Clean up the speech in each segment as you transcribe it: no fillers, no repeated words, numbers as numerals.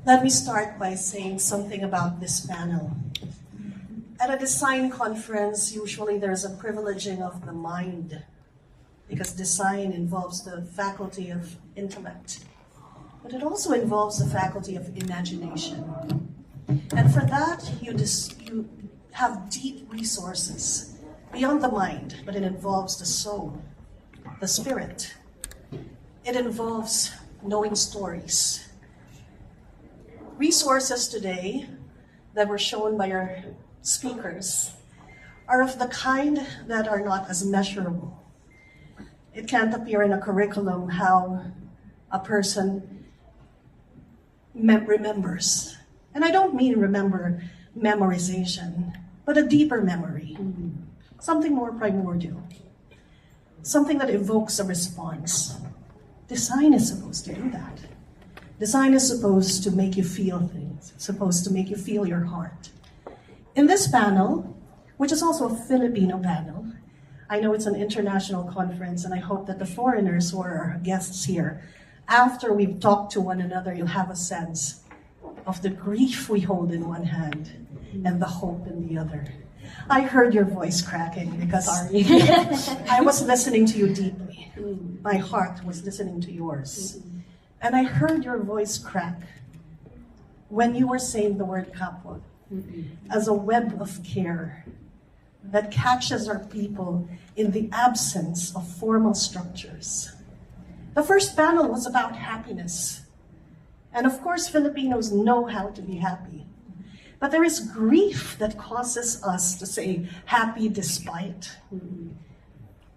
Let me start by saying something about this panel. At a design conference, usually there's a privileging of the mind, because design involves the faculty of intellect, but it also involves the faculty of imagination. And for that, you have deep resources beyond the mind, but it involves the soul, the spirit. It involves knowing stories. Resources today that were shown by our speakers are of the kind that are not as measurable. It can't appear in a curriculum how a person remembers. And I don't mean remember memorization, but a deeper memory. Something more primordial. Something that evokes a response. Design is supposed to do that. Design is supposed to make you feel things. It's supposed to make you feel your heart. In this panel, which is also a Filipino panel, I know it's an international conference, and I hope that the foreigners who are our guests here, after we've talked to one another, you'll have a sense of the grief we hold in one hand and the hope in the other. I heard your voice cracking because I was listening to you deeply. My heart was listening to yours. And I heard your voice crack when you were saying the word kapwa as a web of care that catches our people in the absence of formal structures. The first panel was about happiness. And of course, Filipinos know how to be happy. But there is grief that causes us to say happy despite.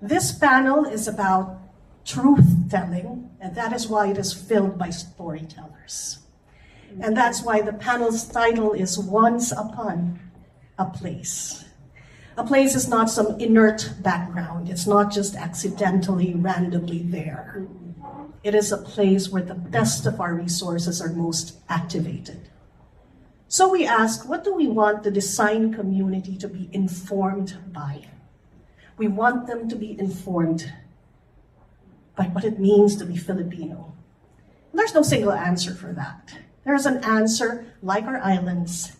This panel is about truth-telling, and that is why it is filled by storytellers. And that's why the panel's title is Once Upon a Place. A place is not some inert background. It's not just accidentally, randomly there. It is a place where the best of our resources are most activated. So we ask, what do we want the design community to be informed by? We want them to be informed by what it means to be Filipino. There's no single answer for that. There's an answer, like our islands,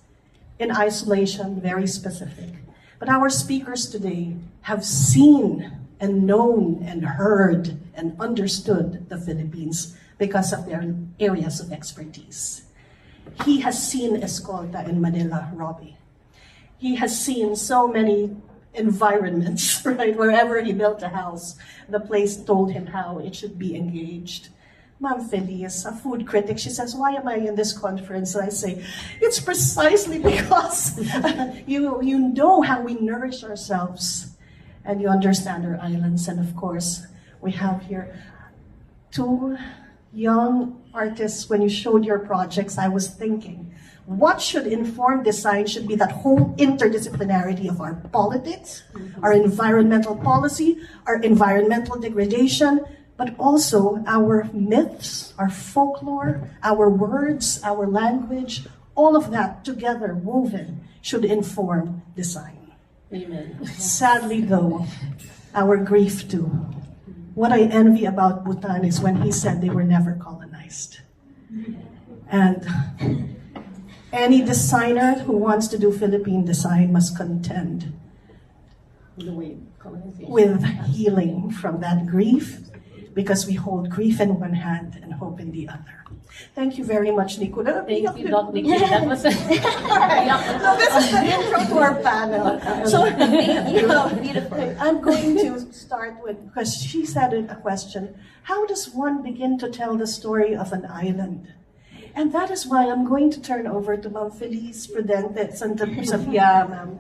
in isolation, very specific. But our speakers today have seen and known and heard and understood the Philippines because of their areas of expertise. He has seen Escolta in Manila, Robbie. He has seen so many environments, right? Wherever he built a house, the place told him how it should be engaged. Ma'am Feliz, a food critic, she says, why am I in this conference? And I say, it's precisely because you know how we nourish ourselves and you understand our islands. And of course, we have here two young artists. When you showed your projects, I was thinking, what should inform design should be that whole interdisciplinarity of our politics, our environmental policy, our environmental degradation, but also our myths, our folklore, our words, our language, all of that together, woven, should inform design. Amen. Sadly, though, our grief too. What I envy about Bhutan is when he said they were never colonized. And any designer who wants to do Philippine design must contend with healing from that grief, because we hold grief in one hand and hope in the other. Thank you very much, Nicola. Thank you, Doc Nikki. That was So this is the intro to our panel. So beautiful. I'm going to start with, because she said a question, how does one begin to tell the story of an island? And that is why I'm going to turn over to Ma'am Feliz Prudente Santa Sofia, ma'am.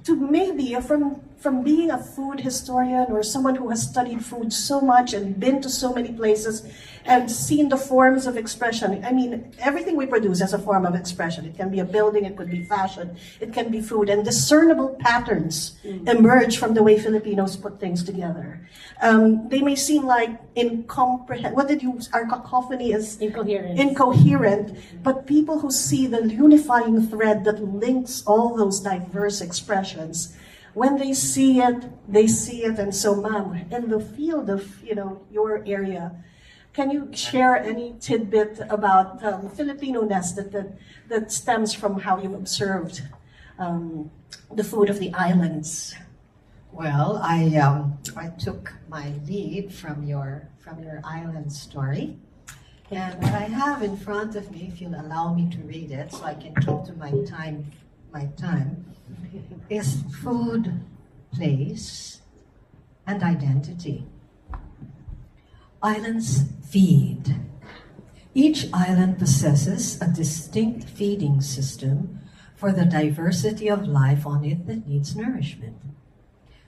To maybe, from being a food historian or someone who has studied food so much and been to so many places and seen the forms of expression. I mean, everything we produce has a form of expression. It can be a building, it could be fashion, it can be food, and discernible patterns emerge from the way Filipinos put things together. They may seem like our cacophony is incoherent, but people who see the unifying thread that links all those diverse expressions, when they see it, and so, ma'am, in the field of, your area, Can you share any tidbit about Filipino-ness that stems from how you observed the food of the islands? Well, I took my lead from your island story, and what I have in front of me, if you'll allow me to read it, so I can keep to my time, is food, place, and identity. Islands feed. Each island possesses a distinct feeding system for the diversity of life on it that needs nourishment.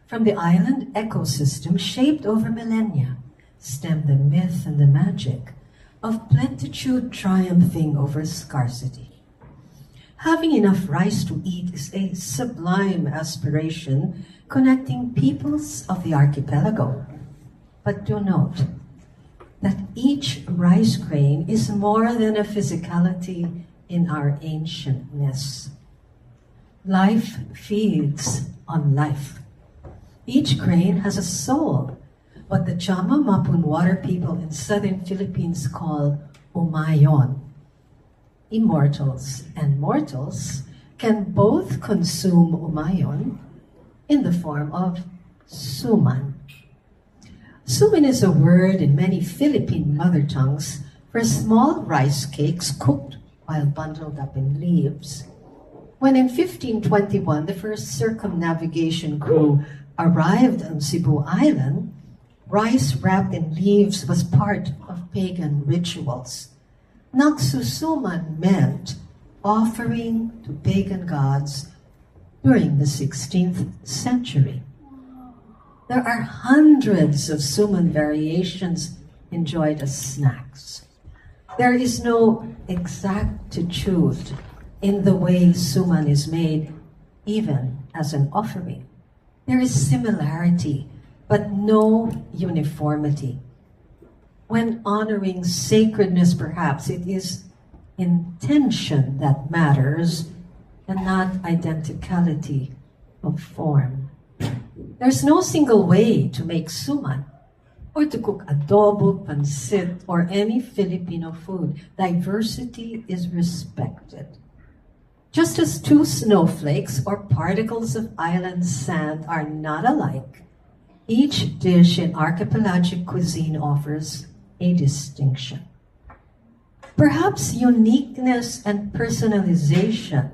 From the island ecosystem shaped over millennia stem the myth and the magic of plenitude triumphing over scarcity. Having enough rice to eat is a sublime aspiration connecting peoples of the archipelago. But do note that each rice grain is more than a physicality in our ancientness. Life feeds on life. Each grain has a soul, what the Chama Mapunwara people in southern Philippines call umayon. Immortals and mortals can both consume umayon in the form of suman. Suman is a word in many Philippine mother tongues for small rice cakes cooked while bundled up in leaves. When in 1521 the first circumnavigation crew arrived on Cebu Island, rice wrapped in leaves was part of pagan rituals. Nagsusuman meant offering to pagan gods during the 16th century. There are hundreds of suman variations enjoyed as snacks. There is no exactitude in the way suman is made, even as an offering. There is similarity, but no uniformity. When honoring sacredness, perhaps it is intention that matters and not identicality of form. There's no single way to make suman or to cook adobo, pancit, or any Filipino food. Diversity is respected. Just as two snowflakes or particles of island sand are not alike, each dish in archipelagic cuisine offers a distinction. Perhaps uniqueness and personalization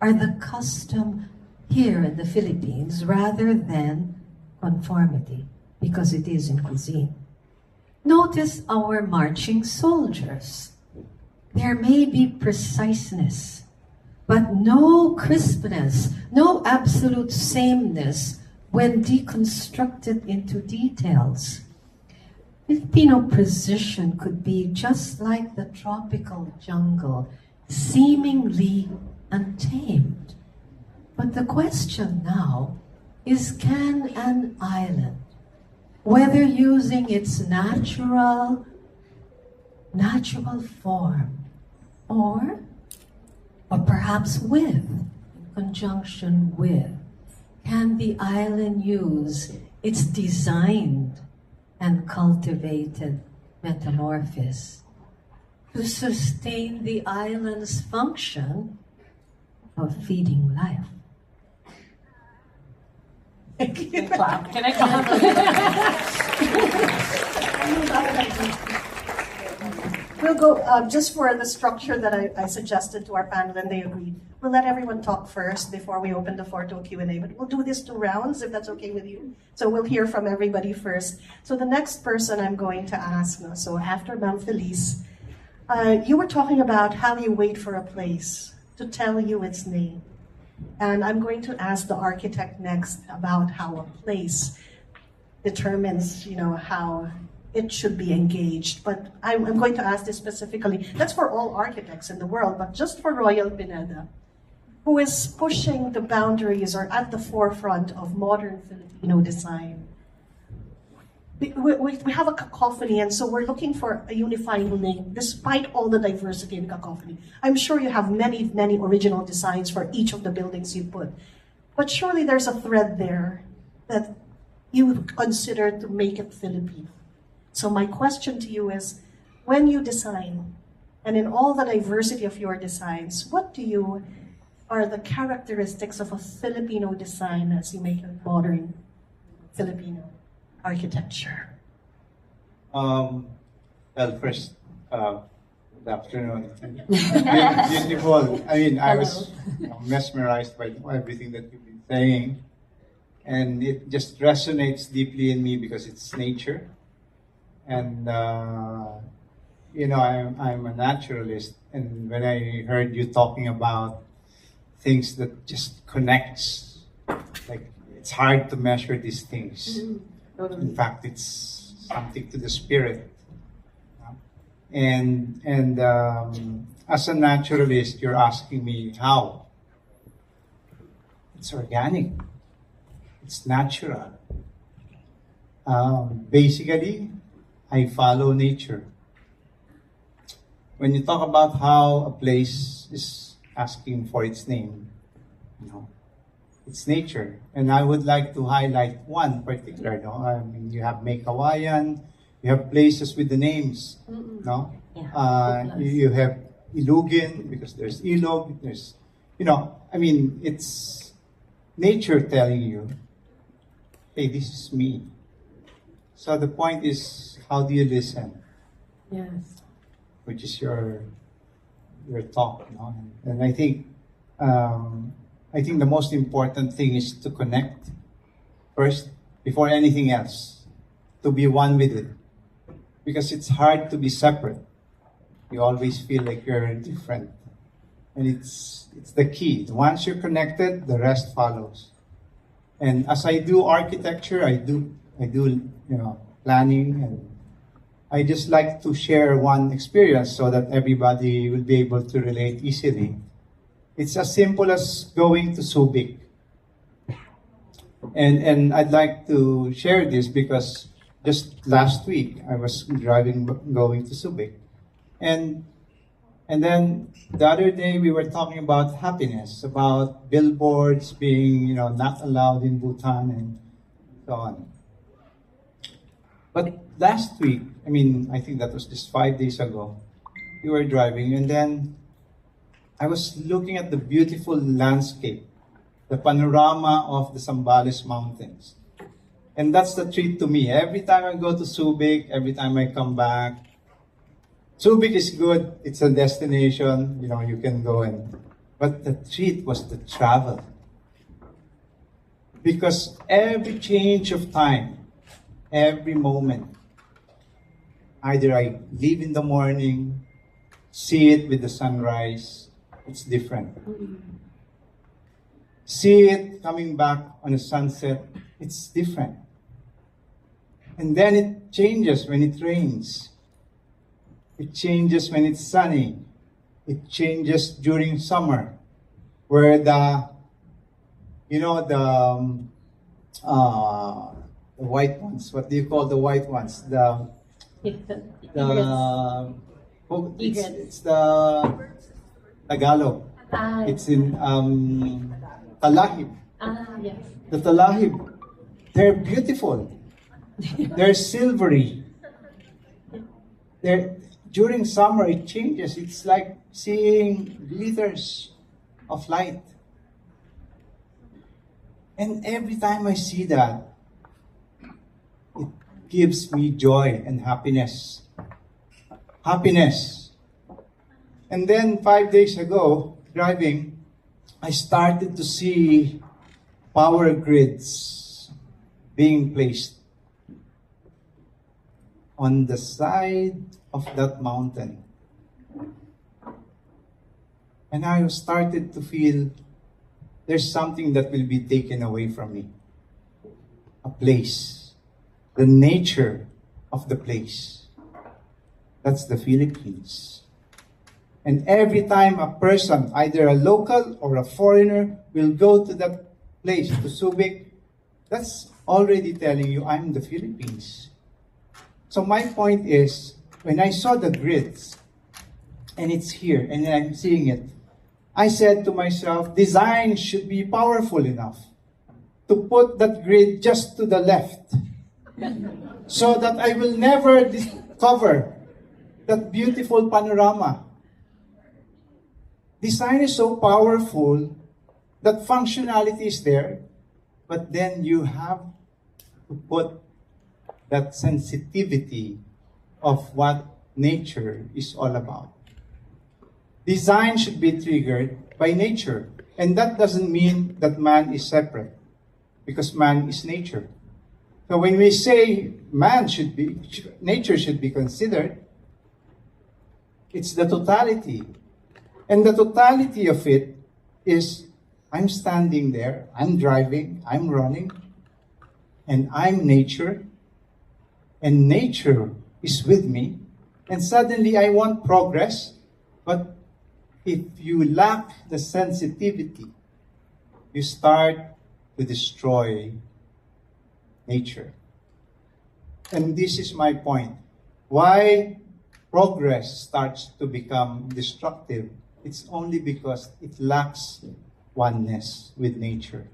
are the custom here in the Philippines rather than conformity, because it is in cuisine. Notice our marching soldiers. There may be preciseness, but no crispness, no absolute sameness when deconstructed into details. Filipino precision could be just like the tropical jungle, seemingly untamed. But the question now is, can an island, whether using its natural form or perhaps in conjunction with, can the island use its designed and cultivated metamorphosis to sustain the island's function of feeding life? Clap. Can I clap? We'll go, just for the structure that I suggested to our panel and they agreed, we'll let everyone talk first before we open the floor to a Q&A, but we'll do this 2 rounds if that's okay with you. So we'll hear from everybody first. So the next person I'm going to ask, so after Ma'am Felice, you were talking about how you wait for a place to tell you its name. And I'm going to ask the architect next about how a place determines, how it should be engaged. But I'm going to ask this specifically. That's for all architects in the world, but just for Royal Pineda, who is pushing the boundaries or at the forefront of modern Filipino design. We have a cacophony, and so we're looking for a unifying link, despite all the diversity in cacophony. I'm sure you have many, many original designs for each of the buildings you put. But surely there's a thread there that you consider to make it Filipino. So my question to you is, when you design, and in all the diversity of your designs, what do you are the characteristics of a Filipino design as you make a modern Filipino architecture? Well, first, good afternoon. Beautiful. I mean, I was mesmerized by everything that you've been saying, and it just resonates deeply in me because it's nature. And I'm a naturalist, and when I heard you talking about things that just connects, like it's hard to measure these things. In fact, it's something to the spirit. And as a naturalist, you're asking me how. It's organic. It's natural. Basically, I follow nature. When you talk about how a place is asking for its name, it's nature. And I would like to highlight one particular. I mean, you have Maykawayan, you have places with the names. No, you have Ilugin because there's Ilog. There's, I mean, it's nature telling you, hey, this is me. So the point is, how do you listen? Yes. Which is your talk, And I think the most important thing is to connect first before anything else, to be one with it, because it's hard to be separate. You always feel like you're different, and it's the key. Once you're connected, the rest follows. And as I do architecture, I do planning, and I just like to share one experience so that everybody will be able to relate easily. It's as simple as going to Subic. And I'd like to share this because just last week I was going to Subic. And then the other day we were talking about happiness, about billboards being, not allowed in Bhutan and so on. But last week, I think that was just 5 days ago, we were driving, and then I was looking at the beautiful landscape, the panorama of the Zambales Mountains. And that's the treat to me. Every time I go to Subic, every time I come back, Subic is good. It's a destination, you can go in. But the treat was the travel. Because every change of time, every moment, either I leave in the morning, see it with the sunrise, it's different. See it coming back on a sunset, it's different. And then it changes when it rains. It changes when it's sunny. It changes during summer, where the white ones. What do you call the white ones? It's the Tagalog. It's in Talahib. Yes. The Talahib. They're beautiful. They're silvery. During summer, it changes. It's like seeing glitters of light. And every time I see that, it gives me joy and happiness. Happiness. And then 5 days ago, driving, I started to see power grids being placed on the side of that mountain. And I started to feel there's something that will be taken away from me. A place. The nature of the place. That's the Philippines. And every time a person, either a local or a foreigner, will go to that place, to Subic, that's already telling you, I'm the Philippines. So my point is, when I saw the grids, and it's here, and I'm seeing it, I said to myself, design should be powerful enough to put that grid just to the left so that I will never discover that beautiful panorama. Design is so powerful that functionality is there, but then you have to put that sensitivity of what nature is all about. Design should be triggered by nature, and that doesn't mean that man is separate, because man is nature. So when we say nature should be considered, it's the totality. And the totality of it is, I'm standing there, I'm driving, I'm running, and I'm nature, and nature is with me, and suddenly I want progress, but if you lack the sensitivity, you start to destroy nature. And this is my point. Why progress starts to become destructive? It's only because it lacks oneness with nature.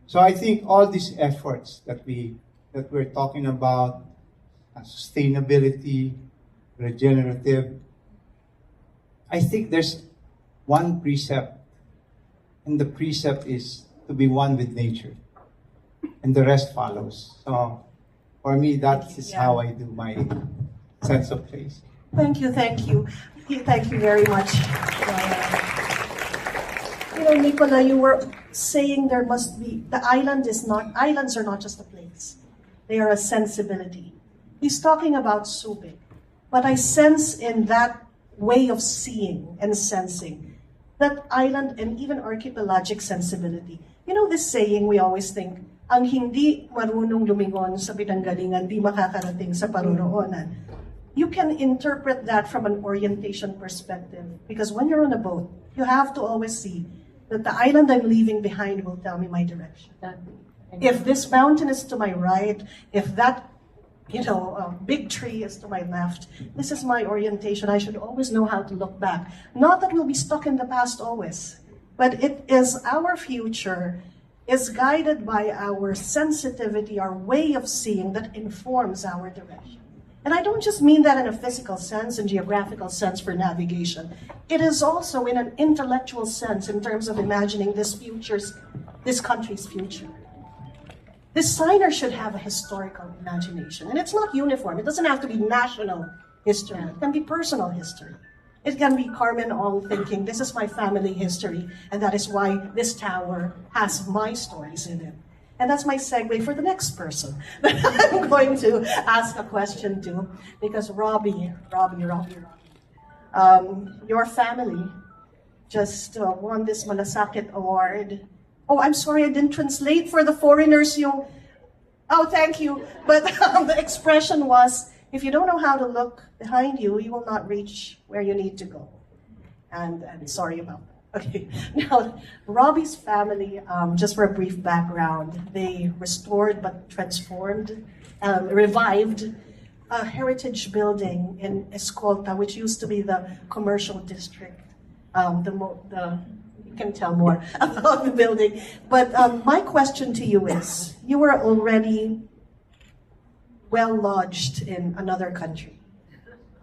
So I think all these efforts that we're talking about, sustainability, regenerative, I think there's one precept, and the precept is to be one with nature, and the rest follows. So for me, that is how I do my sense of place. Thank you, thank you. Thank you very much. You know, Nicola, you were saying there must be, islands are not just a place. They are a sensibility. He's talking about Subic, but I sense in that way of seeing and sensing that island and even archipelagic sensibility. You know this saying we always think, ang hindi marunong lumingon sa pinanggalingan, di makakarating sa paruroonan. You can interpret that from an orientation perspective, because when you're on a boat, you have to always see that the island I'm leaving behind will tell me my direction. If this mountain is to my right, if that big tree is to my left, this is my orientation. I should always know how to look back. Not that we'll be stuck in the past always, but it is our future is guided by our sensitivity, our way of seeing that informs our direction. And I don't just mean that in a physical sense and geographical sense for navigation. It is also in an intellectual sense in terms of imagining this country's future. This signer should have a historical imagination. And it's not uniform. It doesn't have to be national history. It can be personal history. It can be Carmen Ong thinking, this is my family history, and that is why this tower has my stories in it. And that's my segue for the next person that I'm going to ask a question to, because Robbie, your family just won this Malasakit Award. Oh, I'm sorry, I didn't translate for the foreigners yung... Oh, thank you. But the expression was, if you don't know how to look behind you, you will not reach where you need to go. And sorry about that. Okay, now, Robbie's family, just for a brief background, they restored but transformed, revived a heritage building in Escolta, which used to be the commercial district. You can tell more about the building. But my question to you is, you were already well lodged in another country.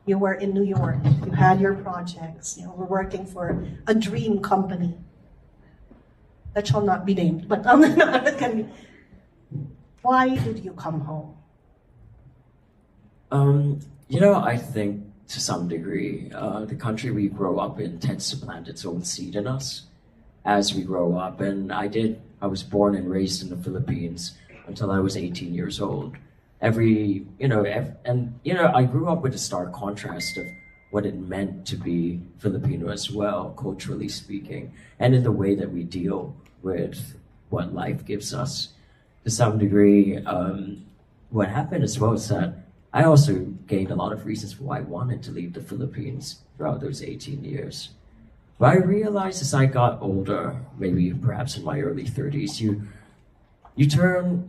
You were in New York, you had your projects, you were working for a dream company that shall not be named, but why did you come home? I think to some degree, the country we grow up in tends to plant its own seed in us as we grow up. And I was born and raised in the Philippines until I was 18 years old. I grew up with a stark contrast of what it meant to be Filipino as well, culturally speaking, and in the way that we deal with what life gives us. To some degree, what happened as well is that I also gained a lot of reasons why I wanted to leave the Philippines throughout those 18 years. But I realized as I got older, maybe perhaps in my early 30s, you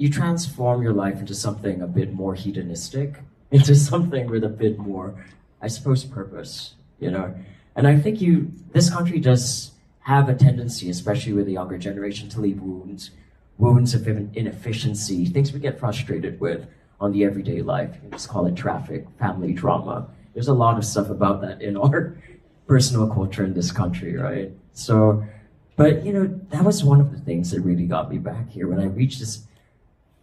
transform your life into something a bit more hedonistic, into something with a bit more, I suppose, purpose, And I think this country does have a tendency, especially with the younger generation, to leave wounds of inefficiency, things we get frustrated with on the everyday life. You can just call it traffic, family drama. There's a lot of stuff about that in our personal culture in this country, right? So, but that was one of the things that really got me back here. When I reached this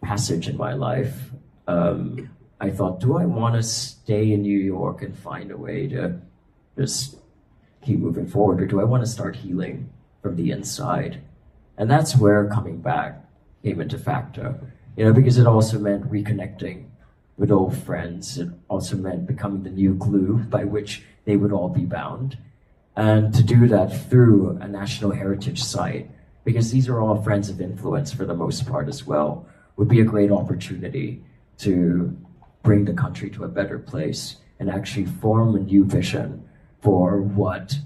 passage in my life, I thought, do I want to stay in New York and find a way to just keep moving forward, or do I want to start healing from the inside? And that's where coming back came into factor, because it also meant reconnecting with old friends. It also meant becoming the new glue by which they would all be bound. And to do that through a national heritage site, because these are all friends of influence for the most part as well, would be a great opportunity to bring the country to a better place and actually form a new vision for what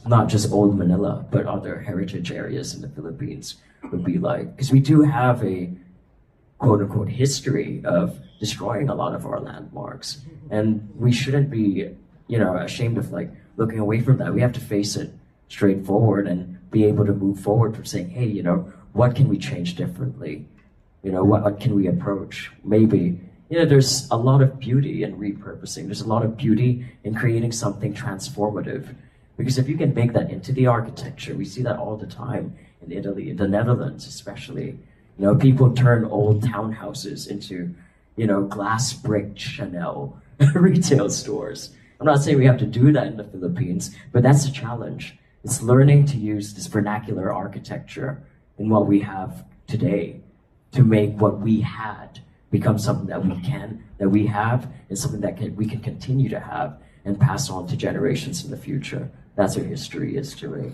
not just old Manila, but other heritage areas in the Philippines would be like. Because we do have a quote-unquote history of destroying a lot of our landmarks. And we shouldn't be, ashamed of looking away from that. We have to face it straightforward and be able to move forward from saying, hey, what can we change differently? What can we approach? Maybe, there's a lot of beauty in repurposing. There's a lot of beauty in creating something transformative. Because if you can make that into the architecture, we see that all the time in Italy, in the Netherlands especially. People turn old townhouses into, glass brick Chanel retail stores. I'm not saying we have to do that in the Philippines, but that's a challenge. It's learning to use this vernacular architecture in what we have today to make what we had become something that we have, and something that we can continue to have and pass on to generations in the future. That's what history is to me.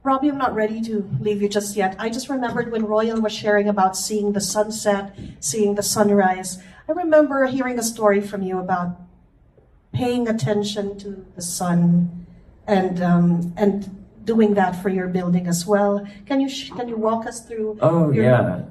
Robbie, I'm not ready to leave you just yet. I just remembered when Royal was sharing about seeing the sunset, seeing the sunrise. I remember hearing a story from you about paying attention to the sun and doing that for your building as well. Can you walk us through? Oh, yeah.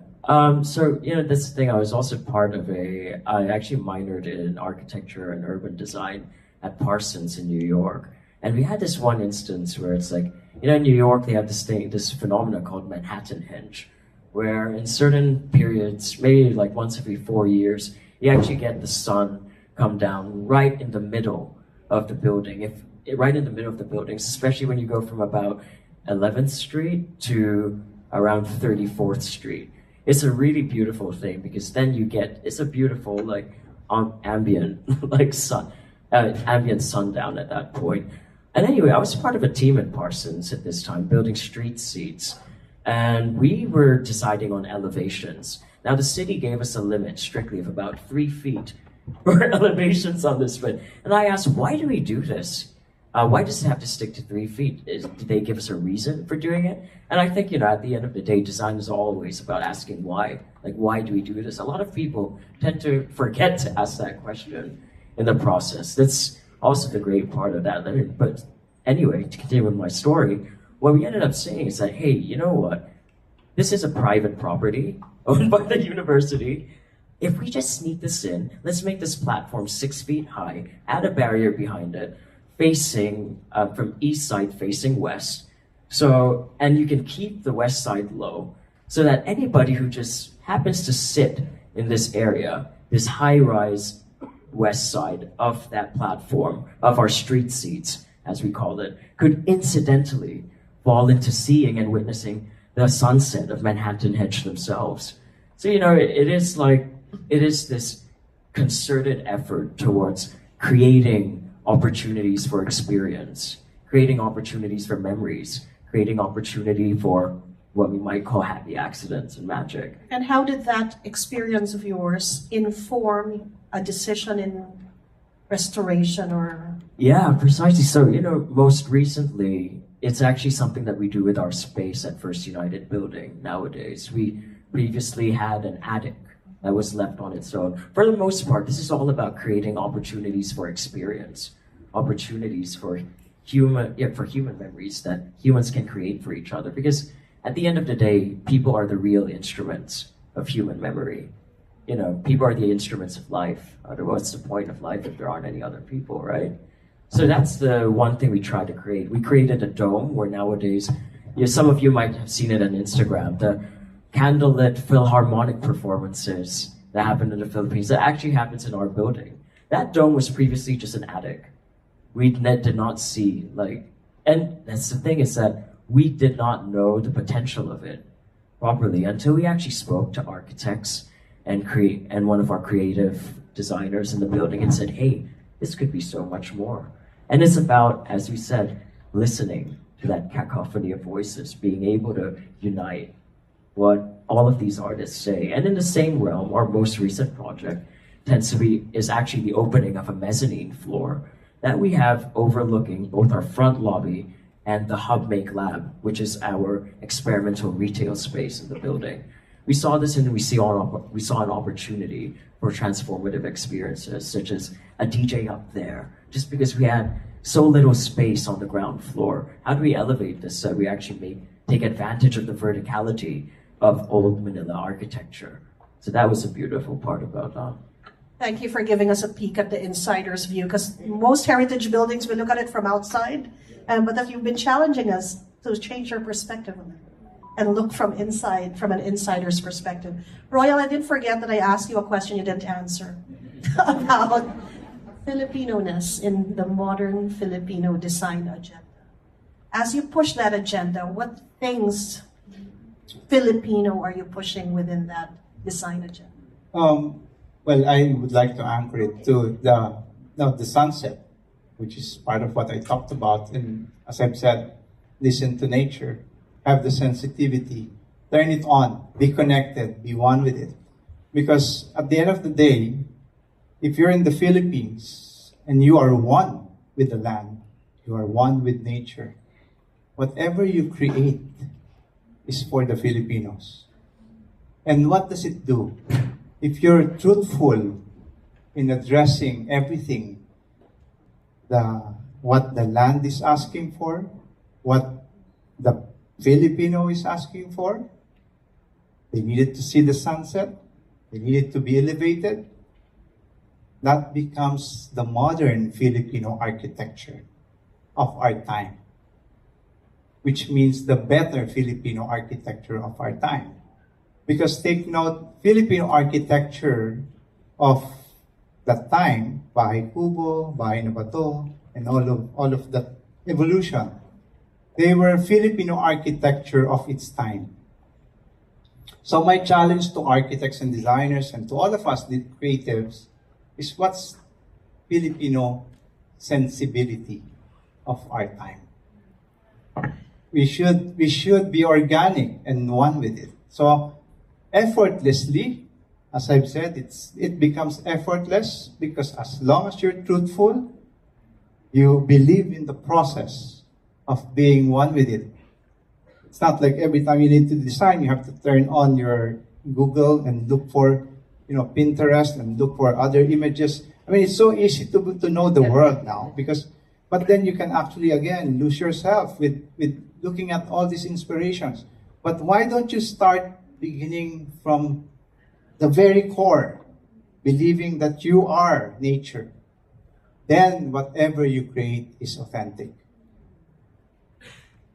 So, that's the thing. I was also part of I actually minored in architecture and urban design at Parsons in New York. And we had this one instance where it's in New York, they have this phenomenon called Manhattan Henge, where in certain periods, maybe once every 4 years, you actually get the sun come down right in the middle of the building. Right in the middle of the buildings, especially when you go from about 11th Street to around 34th Street. It's a really beautiful thing, because then it's a beautiful ambient ambient sundown at that point. And anyway, I was part of a team at Parsons at this time, building street seats, and we were deciding on elevations. Now the city gave us a limit strictly of about 3 feet for elevations on this bit. And I asked, why do we do this? Why does it have to stick to 3 feet? Did they give us a reason for doing it? And I think, at the end of the day, design is always about asking why. Why do we do this? A lot of people tend to forget to ask that question in the process. That's also the great part of that. But anyway, to continue with my story, what we ended up saying is that, hey, you know what? This is a private property owned by the university. If we just sneak this in, let's make this platform 6 feet high, add a barrier behind it, facing from east side facing west. So, and you can keep the west side low, so that anybody who just happens to sit in this area, this high-rise west side of that platform, of our street seats, as we call it, could incidentally fall into seeing and witnessing the sunset of Manhattan Henge themselves. So, it is this concerted effort towards creating opportunities for experience, creating opportunities for memories, creating opportunity for what we might call happy accidents and magic. And how did that experience of yours inform a decision in restoration or? Yeah, precisely. So, most recently, it's actually something that we do with our space at First United Building nowadays. We previously had an attic that was left on its own. For the most part, this is all about creating opportunities for experience, opportunities for human memories that humans can create for each other. Because at the end of the day, people are the real instruments of human memory. People are the instruments of life. What's the point of life if there aren't any other people, right? So that's the one thing we tried to create. We created a dome where nowadays, some of you might have seen it on Instagram, the candlelit Philharmonic performances that happened in the Philippines that actually happens in our building. That dome was previously just an attic. We did not see, like, and that's the thing, is that we did not know the potential of it properly until we actually spoke to architects and one of our creative designers in the building and said, hey, this could be so much more. And it's about, as we said, listening to that cacophony of voices, being able to unite what all of these artists say. And in the same realm, our most recent project is actually the opening of a mezzanine floor that we have overlooking both our front lobby and the Hub Make Lab, which is our experimental retail space in the building. We saw this and we saw an opportunity for transformative experiences, such as a DJ up there, just because we had so little space on the ground floor. How do we elevate this so we actually take advantage of the verticality of old Manila architecture? So that was a beautiful part about that. Thank you for giving us a peek at the insider's view, because most heritage buildings, we look at it from outside, but that you've been challenging us to change our perspective on it and look from inside, from an insider's perspective. Royal, I didn't forget that I asked you a question you didn't answer about Filipino-ness in the modern Filipino design agenda. As you push that agenda, what things Filipino are you pushing within that design agenda? Well, I would like to anchor it to the sunset, which is part of what I talked about. And as I've said, listen to nature, have the sensitivity, turn it on, be connected, be one with it. Because at the end of the day, if you're in the Philippines and you are one with the land, you are one with nature, whatever you create is for the Filipinos. And what does it do? If you're truthful in addressing everything, what the land is asking for, what the Filipino is asking for, they needed to see the sunset, they needed to be elevated. That becomes the modern Filipino architecture of our time, which means the better Filipino architecture of our time. Because take note, Filipino architecture of that time, Bahay Kubo, Bahay na Bato, and all of that evolution, they were Filipino architecture of its time. So my challenge to architects and designers and to all of us, the creatives, is what's Filipino sensibility of our time. We should be organic and one with it. So effortlessly, as I've said, it becomes effortless because as long as you're truthful, you believe in the process of being one with it. It's not like every time you need to design, you have to turn on your Google and look for, Pinterest and look for other images. I mean, it's so easy to know the world now but then you can actually, again, lose yourself with looking at all these inspirations. But why don't you start beginning from the very core, believing that you are nature? Then whatever you create is authentic.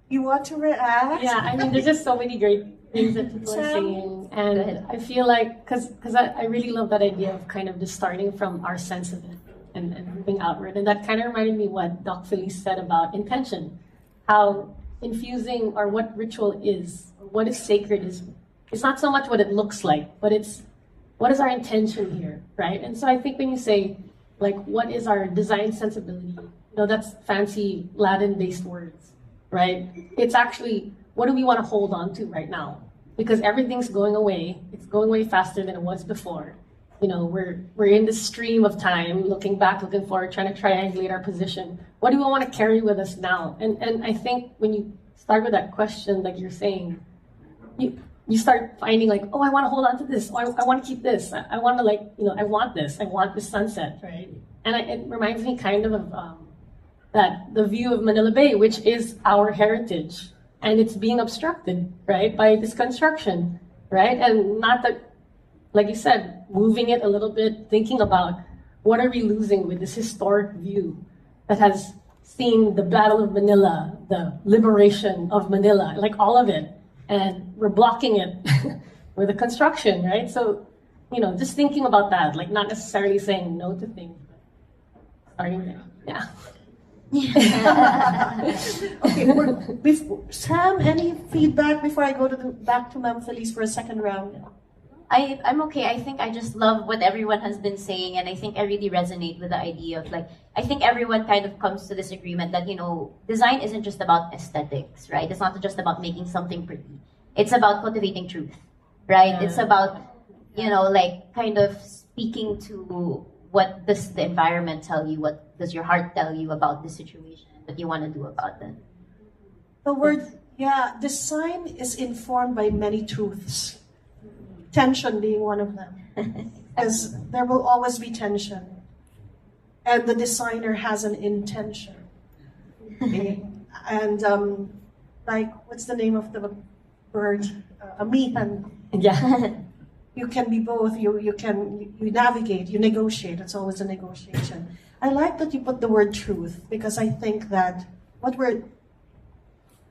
You want to react? Yeah, I mean, there's just so many great things that people are saying, and I feel like, because I really love that idea of kind of just starting from our sense of it and moving outward, and that kind of reminded me what Doc Felice said about intention, how infusing or what ritual is, what is sacred is, it's not so much what it looks like, but it's what is our intention here, right? And so I think when you say, like, what is our design sensibility, that's fancy Latin-based words, right? It's actually, what do we want to hold on to right now? Because everything's going away. It's going away faster than it was before. We're in the stream of time, looking back, looking forward, trying to triangulate our position. What do we want to carry with us now? And I think when you start with that question, like you're saying, you start finding like, oh, I want to hold on to this. Oh, I want to keep this. I want to I want this. I want this sunset, right? And it reminds me kind of that the view of Manila Bay, which is our heritage, and it's being obstructed, right, by this construction, right? And not that, like you said, moving it a little bit, thinking about what are we losing with this historic view that has seen the Battle of Manila, the liberation of Manila, like all of it, and we're blocking it with the construction, right? So just thinking about that, like not necessarily saying no to things, but starting there. Yeah. Okay, Sam, any feedback before I go back to Ma'am Felice for a second round? I'm okay. I think I just love what everyone has been saying, and I think I really resonate with the idea of like, I think everyone kind of comes to this agreement that, design isn't just about aesthetics, right? It's not just about making something pretty. It's about cultivating truth, right? Yeah. It's about, like kind of speaking to what does the environment tell you, what does your heart tell you about the situation, what you want to do about it. The word, design is informed by many truths. Tension being one of them. Because there will always be tension. And the designer has an intention. Okay? And like, what's the name of the bird? Amihan. Yeah. You can be both. You navigate, you negotiate. It's always a negotiation. I like that you put the word truth, because I think that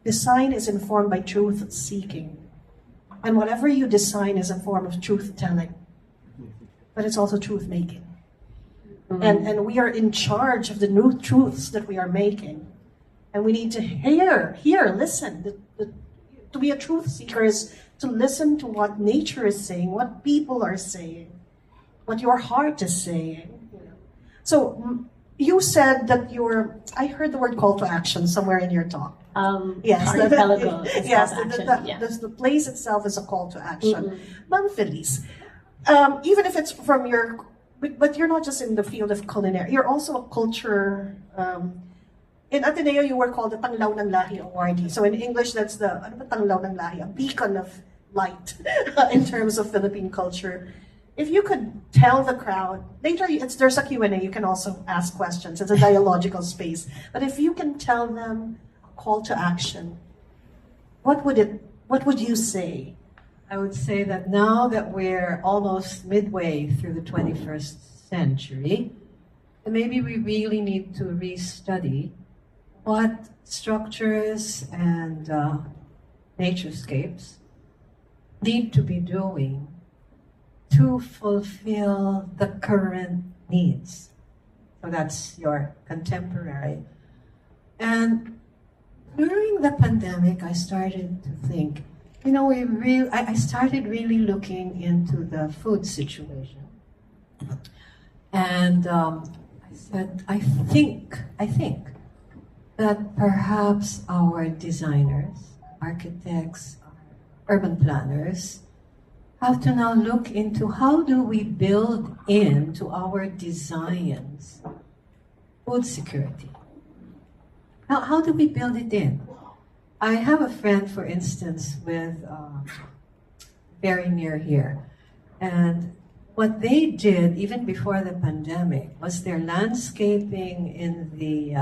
design is informed by truth seeking. And whatever you design is a form of truth telling. But it's also truth making. And we are in charge of the new truths that we are making. And we need to listen. To be a truth seeker is to listen to what nature is saying, what people are saying, what your heart is saying. So you said that I heard the word call to action somewhere in your talk. Yes, archipelago. Yes, Call to action, the place itself is a call to action. Ma'am Felice, even if it's from but you're not just in the field of culinary, you're also a culture. In Ateneo, you were called the Tanglaw ng Lahi awardee. So in English, that's the Tanglaw ng Lahi, a beacon of light in terms of Philippine culture. If you could tell the crowd, later there's a Q&A, you can also ask questions. It's a dialogical space. But if you can tell them call to action, what would you say? I would say that now that we're almost midway through the 21st century, maybe we really need to restudy what structures and naturescapes need to be doing to fulfill the current needs. So that's your contemporary. And during the pandemic, I started to think, I started really looking into the food situation. And I said, I think that perhaps our designers, architects, urban planners, have to now look into how do we build into our designs food security. How do we build it in? I have a friend, for instance, with very near here. And what they did, even before the pandemic, was their landscaping in the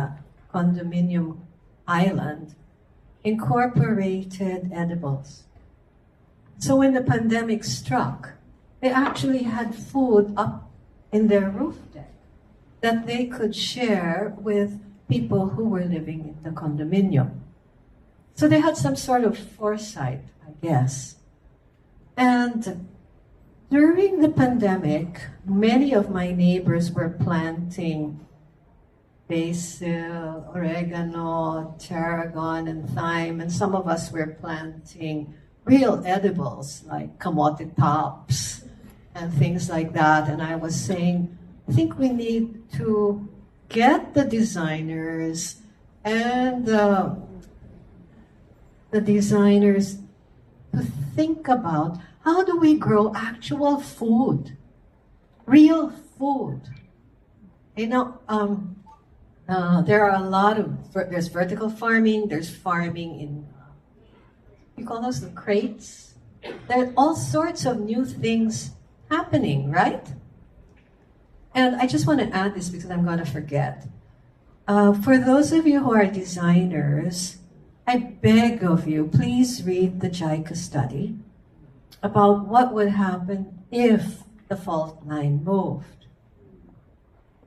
condominium island incorporated edibles. So when the pandemic struck, they actually had food up in their roof deck that they could share with people who were living in the condominium. So they had some sort of foresight, I guess. And during the pandemic, many of my neighbors were planting basil, oregano, tarragon, and thyme, and some of us were planting real edibles like kamote tops and things like that. And I was saying, I think we need to get the designers and the designers to think about how do we grow actual food, real food. There are a lot of, there's vertical farming, there's farming in, you call those the crates? There are all sorts of new things happening, right? And I just want to add this because I'm going to forget. For those of you who are designers, I beg of you, please read the JICA study about what would happen if the fault line moved.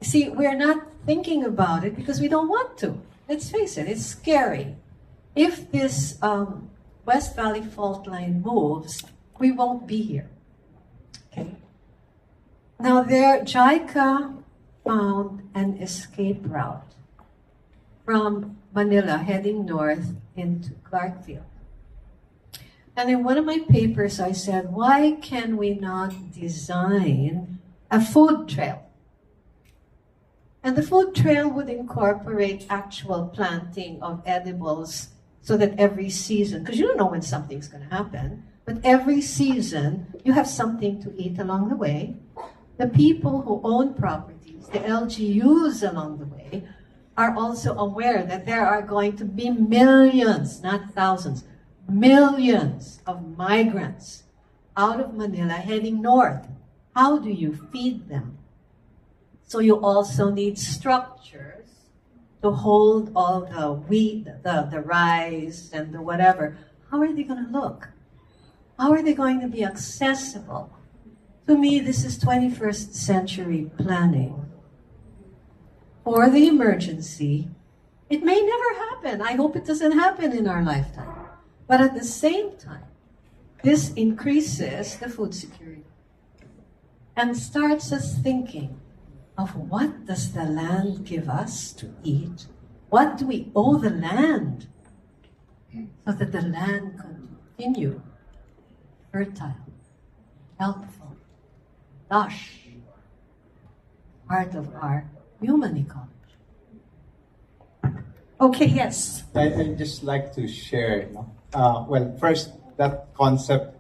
See, we're not thinking about it because we don't want to. Let's face it, it's scary. If this West Valley fault line moves, we won't be here. Okay? Now there, JICA found an escape route from Manila heading north into Clarkfield. And in one of my papers, I said, why can we not design a food trail? And the food trail would incorporate actual planting of edibles so that every season, because you don't know when something's going to happen, but every season you have something to eat along the way. The people who own properties, the LGUs along the way, are also aware that there are going to be millions, not thousands, millions of migrants out of Manila heading north. How do you feed them? So you also need structures to hold all the wheat, the rice, and the whatever. How are they going to look? How are they going to be accessible? To me, this is 21st century planning. For the emergency, it may never happen. I hope it doesn't happen in our lifetime. But at the same time, this increases the food security and starts us thinking of what does the land give us to eat? What do we owe the land so that the land can continue fertile, healthful, lush, part of our human ecology? Okay, yes. I'd just like to share. Well, first, that concept.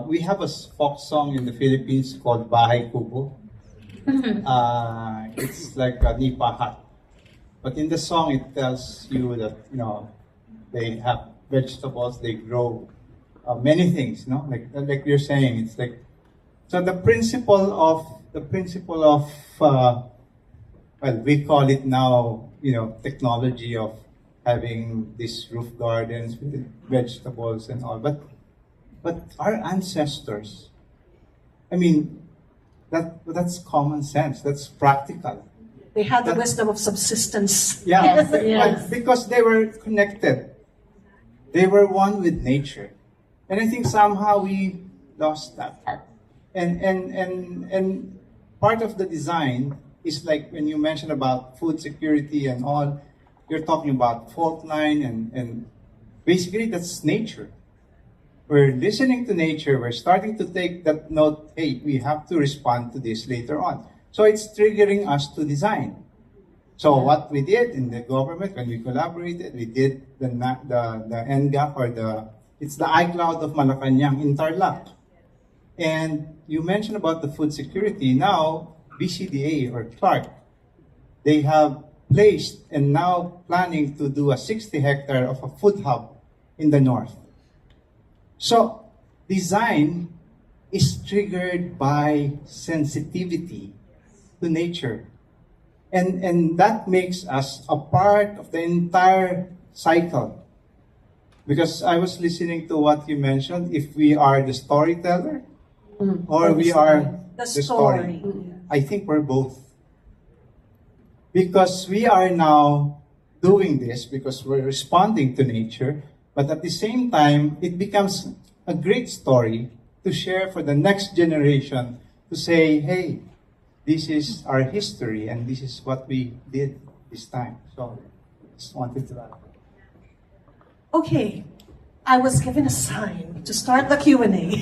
We have a folk song in the Philippines called Bahay Kubo. It's like a nipa hut. But in the song, it tells you that, they have vegetables, they grow many things, like you're saying. It's like, so the principle of well, we call it now, technology of having these roof gardens with vegetables and all. But our ancestors, that's common sense. That's practical. They had the wisdom of subsistence. Yeah, Yes, yes. because they were connected. They were one with nature. And I think somehow we lost that. And part of the design is like when you mention about food security and all, you're talking about fault line and basically that's nature. We're listening to nature, we're starting to take that note, hey, we have to respond to this later on. So it's triggering us to design. So what we did in the government, when we collaborated, we did the NGAC or it's the iCloud of Malacanang in Tarlac. And you mentioned about the food security. Now, BCDA or Clark, they have placed and now planning to do a 60-hectare of a food hub in the north. So, design is triggered by sensitivity to nature. And that makes us a part of the entire cycle. Because I was listening to what you mentioned, if we are the storyteller or we are The the story. story. I think we're both. Because we are now doing this because we're responding to nature, but at the same time, it becomes a great story to share for the next generation to say, hey, this is our history and this is what we did this time. So, just wanted to add. Okay, I was given a sign to start the Q&A.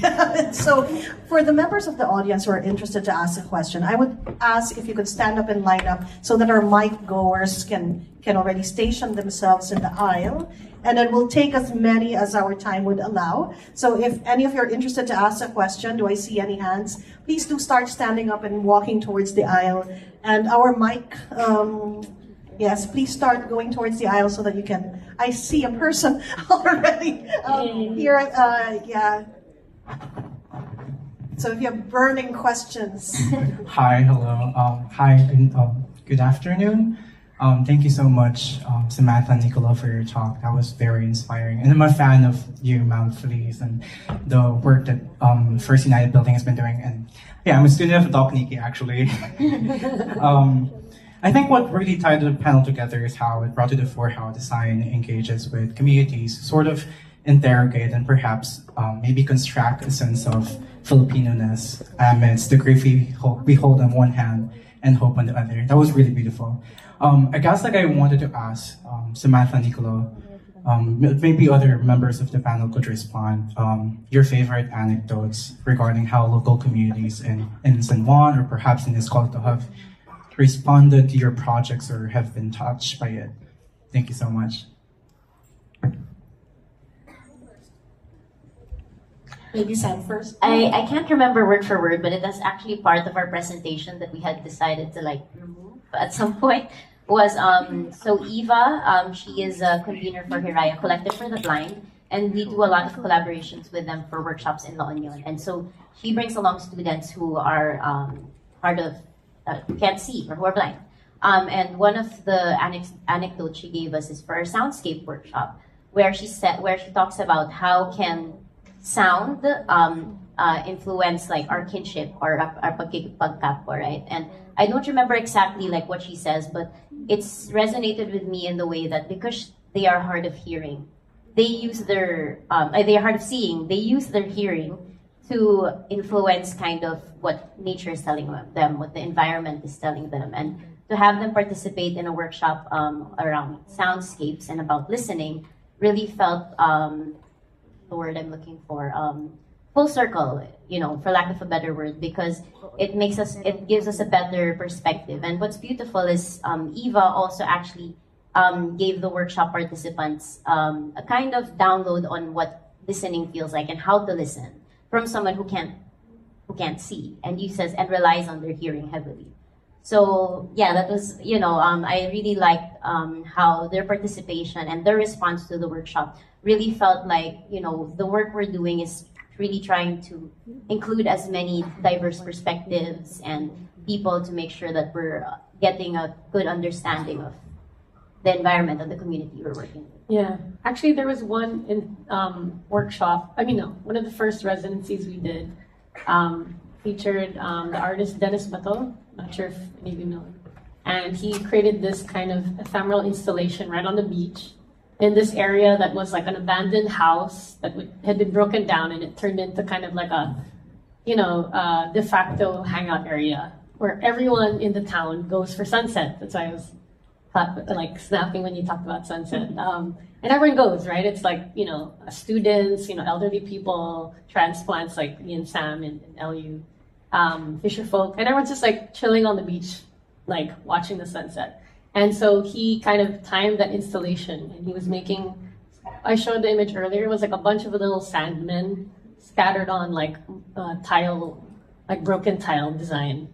So for the members of the audience who are interested to ask a question, I would ask if you could stand up and line up so that our mic goers can already station themselves in the aisle. And it will take as many as our time would allow. So if any of you are interested to ask a question, do I see any hands? Please do start standing up and walking towards the aisle. And our mic, yes, please start going towards the aisle so that you can. I see a person already here. Yeah. So if you have burning questions. Hi, hello. Good afternoon. Thank you so much, Samantha and Nicola, for your talk. That was very inspiring. And I'm a fan of you, Mount Feliz, and the work that First United Building has been doing. And yeah, I'm a student of Doc Niki, actually. I think what really tied the panel together is how it brought to the fore how design engages with communities, sort of interrogate and perhaps maybe construct a sense of Filipino-ness amidst the grief we hold on one hand and hope on the other. That was really beautiful. I guess like I wanted to ask Samantha, Nicolo, maybe other members of the panel could respond, your favorite anecdotes regarding how local communities in San Juan or perhaps in Escolto have responded to your projects or have been touched by it. Thank you so much. Maybe Sam first. I can't remember word for word, but it was actually part of our presentation that we had decided to like remove at some point. Was so Eva, she is a convener for Hiraya Collective for the Blind, and we do a lot of collaborations with them for workshops in La Union. And so she brings along students who are part of who can't see or who are blind. And one of the anecdotes she gave us is for our soundscape workshop, where she talks about how can sound influence like our kinship or our pagkakapwa, right? And I don't remember exactly like what she says, but it's resonated with me in the way that because they are hard of hearing, they use their they are hard of seeing, they use their hearing to influence kind of what nature is telling them, what the environment is telling them, and to have them participate in a workshop around soundscapes and about listening really felt the word I'm looking for, full circle, you know, for lack of a better word, because it gives us a better perspective. And what's beautiful is Eva also actually gave the workshop participants a kind of download on what listening feels like and how to listen from someone who can't see, and uses and relies on their hearing heavily. So yeah, that was, you know, I really liked how their participation and their response to the workshop really felt like, you know, the work we're doing is really trying to include as many diverse perspectives and people to make sure that we're getting a good understanding of the environment of the community we're working with. Yeah, actually there was one in workshop, one of the first residencies we did featured the artist Dennis Bato, not sure if any of you know him. And he created this kind of ephemeral installation right on the beach in this area that was like an abandoned house that had been broken down, and it turned into kind of like a, de facto hangout area where everyone in the town goes for sunset. That's why I was like snapping when you talked about sunset. And everyone goes, right? It's like, students, elderly people, transplants like me and Sam and LU, fisher folk, and everyone's just like chilling on the beach, like watching the sunset. And so he kind of timed that installation, and he was making, I showed the image earlier, it was like a bunch of little sandmen scattered on like tile, like broken tile design.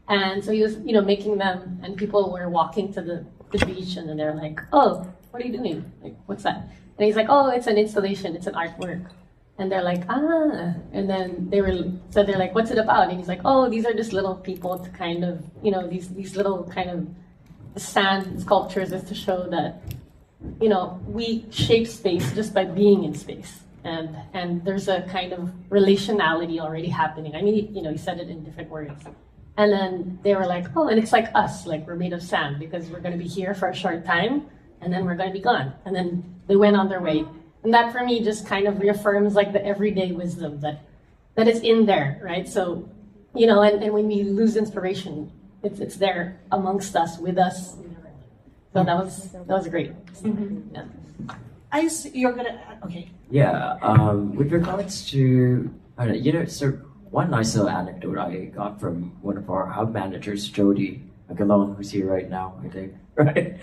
And so he was, making them, and people were walking to the beach, and then they're like, "Oh, what are you doing? Like, what's that?" And he's like, "Oh, it's an installation, it's an artwork." And they're like, "Ah," and then they're like, "What's it about?" And he's like, "Oh, these are just little people to kind of, these little kind of sand sculptures is to show that, we shape space just by being in space. And there's a kind of relationality already happening. I mean, he said it in different words. And then they were like, "Oh, and it's like us, like we're made of sand because we're going to be here for a short time and then we're going to be gone." And then they went on their way. And that for me just kind of reaffirms like the everyday wisdom that is in there, right? So, and when we lose inspiration, it's there amongst us, with us. So that was great. Mm-hmm. Yeah. You're gonna, okay. Yeah, with regards to, so one nice little anecdote I got from one of our hub managers, Jody Agalon, who's here right now, I think, right?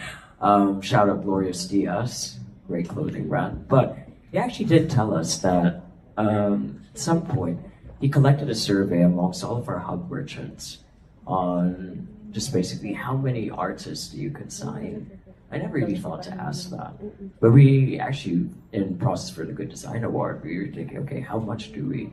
Shout out Glorious Diaz, great clothing brand. But he actually did tell us that at some point he collected a survey amongst all of our hub merchants on just basically how many artists do you consign. I never really thought to ask that. But we actually, in process for the Good Design Award, we were thinking, okay, how much do we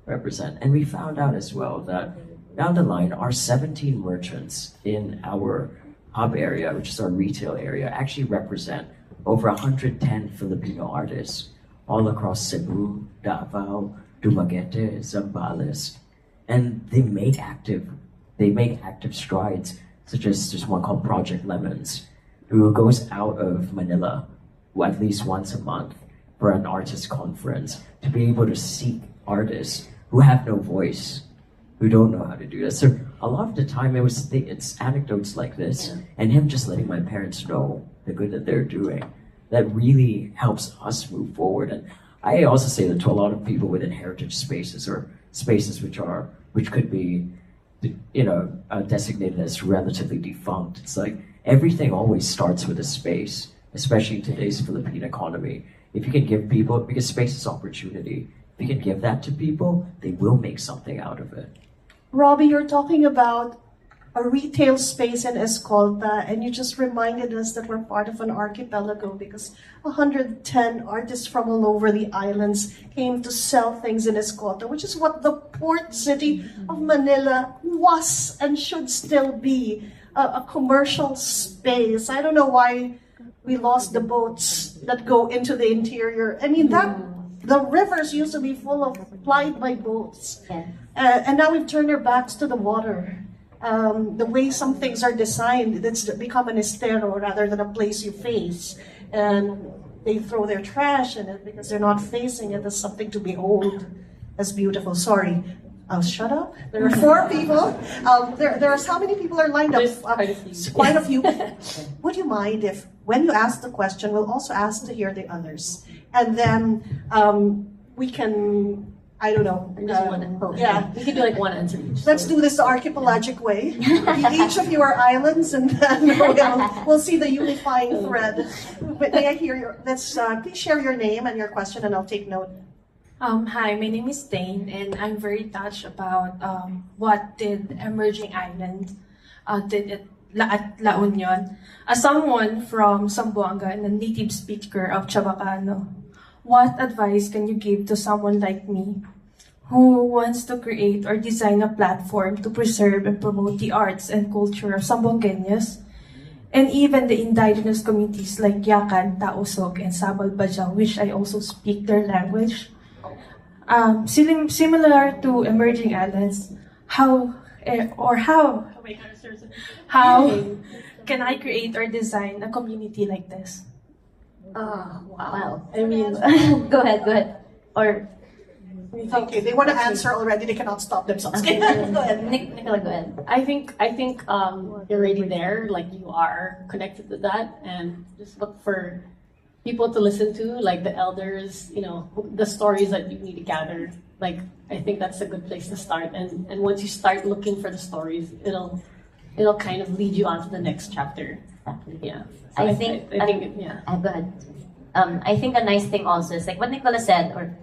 represent? And we found out as well that down the line, our 17 merchants in our hub area, which is our retail area, actually represent over 110 Filipino artists all across Cebu, Davao, Dumaguete, Zambales. And they make active strides, such as there's one called Project Lemons, who goes out of Manila at least once a month for an artist conference to be able to seek artists who have no voice, who don't know how to do this. So a lot of the time it's anecdotes like this and him just letting my parents know the good that they're doing that really helps us move forward. And I also say that to a lot of people within heritage spaces or spaces which could be, designated as relatively defunct. It's like everything always starts with a space, especially in today's Philippine economy. If you can give people, because space is opportunity, if you can give that to people, they will make something out of it. Robbie, you're talking about a retail space in Escolta, and you just reminded us that we're part of an archipelago because 110 artists from all over the islands came to sell things in Escolta, which is what the port city of Manila was and should still be, a commercial space. I don't know why we lost the boats that go into the interior. I mean, the rivers used to be full of plied by boats. Yeah. And now we've turned our backs to the water. The way some things are designed, it's become an estero rather than a place you face. And they throw their trash in it because they're not facing it as something to behold as beautiful. Sorry, I'll shut up. There are 4 people. There's how many people are lined up? There's quite a few. Quite a few. Would you mind if, when you ask the question, we'll also ask to hear the others? And then we can, I don't know. Just one. Yeah. We could do like one answer each. Let's do this the archipelagic way. Each of you are islands, and then we'll see the unifying thread. But may I hear please share your name and your question, and I'll take note. Hi, my name is Dane, and I'm very touched about what did Emerging Island did at La Union. As someone from Zamboanga and a native speaker of Chabacano, what advice can you give to someone like me who wants to create or design a platform to preserve and promote the arts and culture of Zamboangueños and even the indigenous communities like Yakan, Tausog, and Sabal Bajau, which I also speak their language? Similar to Emerging Islands, how can I create or design a community like this? Wow. I mean, Go ahead. Or Okay, they want to answer already. They cannot stop themselves. Go ahead. Nicola, go ahead. I think you're already there. Like you are connected to that, and just look for people to listen to, like the elders. The stories that you need to gather. Like I think that's a good place to start. And once you start looking for the stories, it'll kind of lead you on to the next chapter. Exactly. Yeah. I So think. I think yeah. Go ahead. I think a nice thing also is like what Nicola said,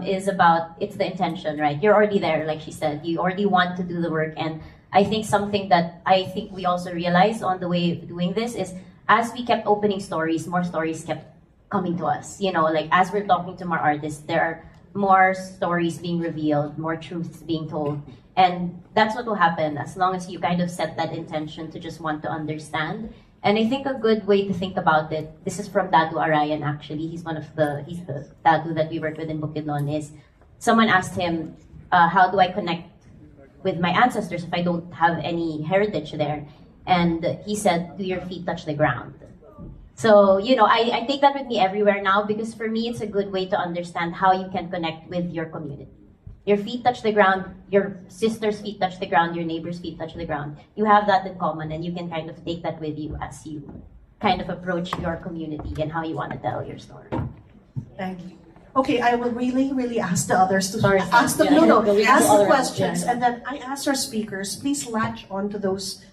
is about it's the intention, right? You're already there, like she said. You already want to do the work, and I think something that I think we also realized on the way of doing this is as we kept opening stories, more stories kept coming to us. Like as we're talking to more artists, there are more stories being revealed, more truths being told, and that's what will happen as long as you kind of set that intention to just want to understand. And I think a good way to think about it, this is from Dadu Arayan actually, he's the Dadu that we work with in Bukidnon, is someone asked him, how do I connect with my ancestors if I don't have any heritage there? And he said, do your feet touch the ground? So, I take that with me everywhere now because for me, it's a good way to understand how you can connect with your community. Your feet touch the ground, your sister's feet touch the ground, your neighbor's feet touch the ground. You have that in common and you can kind of take that with you as you kind of approach your community and how you want to tell your story. Thank you. Okay, I will really ask the others to Sorry. ask the Yeah, ask all the around. questions, Yeah. and then I ask our speakers. Please latch on to those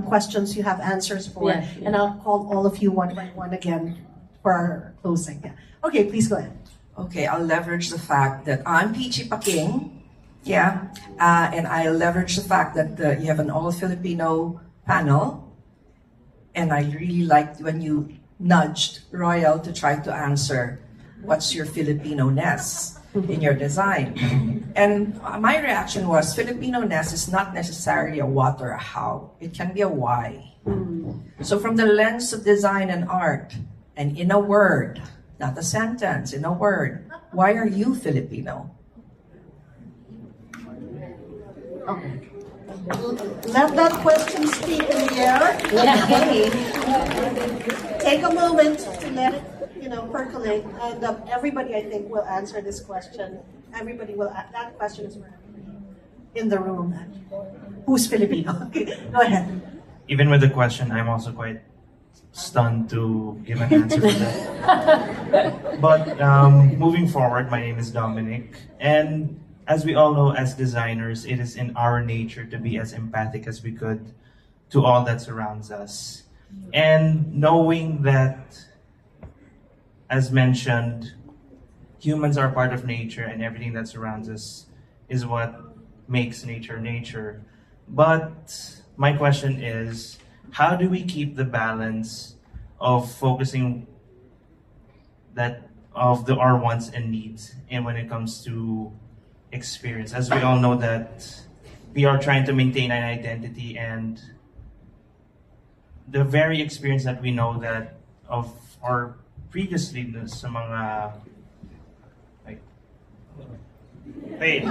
questions you have answers for, Yeah. and I'll call all of you one by one again for our closing. Yeah. Okay, please go ahead. Okay, I'll leverage the fact that I'm Peachy Paking, and I leverage the fact that you have an all-Filipino panel, and I really liked when you nudged Royal to try to answer what's your Filipino-ness in your design. And my reaction was Filipino-ness is not necessarily a what or a how, it can be a why. So from the lens of design and art, and in a word, not a sentence, in a word, why are you Filipino? Okay. Let that question speak in the air. Take a moment to let it, percolate, and everybody, I think, will answer this question everybody will, that question is for everybody in the room. Who's Filipino? Go ahead. Even with the question, I'm also quite stunned to give an answer to that. But moving forward, my name is Dominic, and as we all know, as designers, it is in our nature to be as empathic as we could to all that surrounds us. And knowing that, as mentioned, humans are part of nature and everything that surrounds us is what makes nature nature. But my question is, how do we keep the balance of focusing our wants and needs and when it comes to experience? As we all know that we are trying to maintain an identity, and the very experience that we know that of our previously sa mga wait,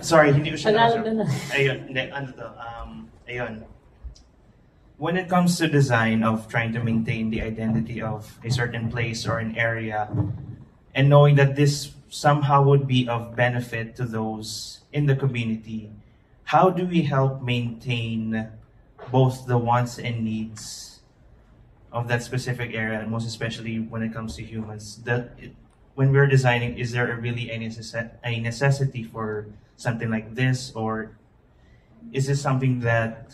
sorry, hindi ko siya Tagalog na. Ayun, hindi, ano to, ayun. When it comes to design of trying to maintain the identity of a certain place or an area, and knowing that this somehow would be of benefit to those in the community, how do we help maintain both the wants and needs of that specific area, and most especially when it comes to humans? When we're designing, is there really a necessity for something like this, or is this something that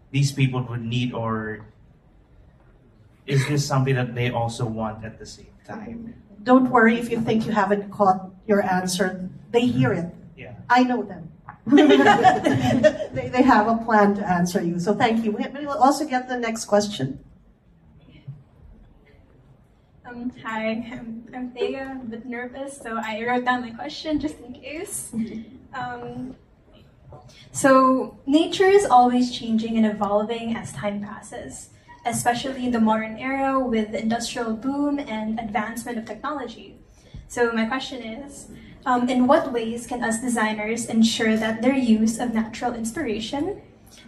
these people would need, or is this something that they also want at the same time? Don't worry if you think you haven't caught your answer. They hear it. Yeah. I know them. they have a plan to answer you. So thank you. We'll also get the next question. Hi, I'm Thea, a bit nervous, so I wrote down my question just in case. So nature is always changing and evolving as time passes, especially in the modern era with the industrial boom and advancement of technology. So my question is, in what ways can us designers ensure that their use of natural inspiration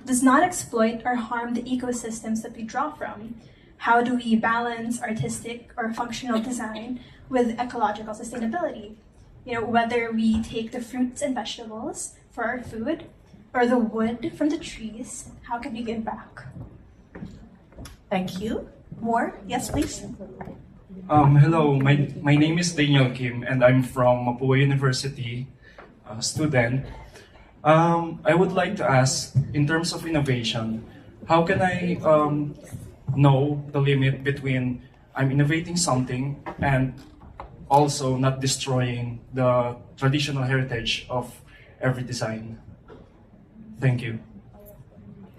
does not exploit or harm the ecosystems that we draw from? How do we balance artistic or functional design with ecological sustainability? You know, whether we take the fruits and vegetables for our food or the wood from the trees, how can we give back? Thank you. More? Yes, please. Hello, my name is Daniel Kim, and I'm from Mapua University, student. I would like to ask, in terms of innovation, how can I know the limit between I'm innovating something and also not destroying the traditional heritage of every design? Thank you.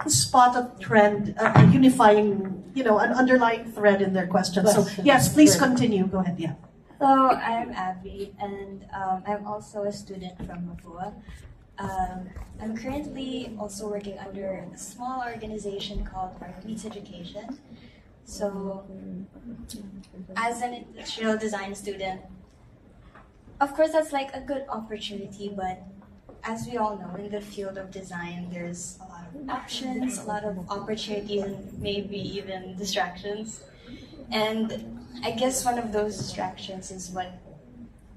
Spot a trend, a unifying, an underlying thread in their question. So yes, please continue. Go ahead. Yeah. Hello, I'm Abby, and I'm also a student from Mapua. I'm currently also working under a small organization called Arts Education. So, as an industrial design student, of course that's like a good opportunity, but as we all know, in the field of design, there's a lot of options, a lot of opportunities, and maybe even distractions. And I guess one of those distractions is what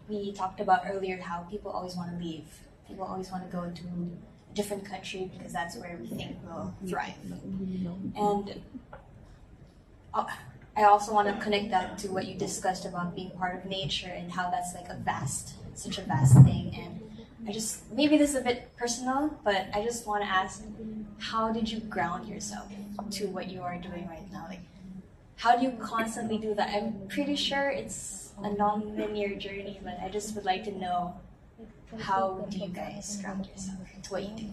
we talked about earlier, how people always want to leave. People always want to go to a different country because that's where we think we'll thrive. And I also want to connect that to what you discussed about being part of nature and how that's like such a vast thing. And maybe this is a bit personal, but I just want to ask, how did you ground yourself to what you are doing right now? Like, how do you constantly do that? I'm pretty sure it's a non-linear journey, but I just would like to know, how do you guys ground yourself to what you do?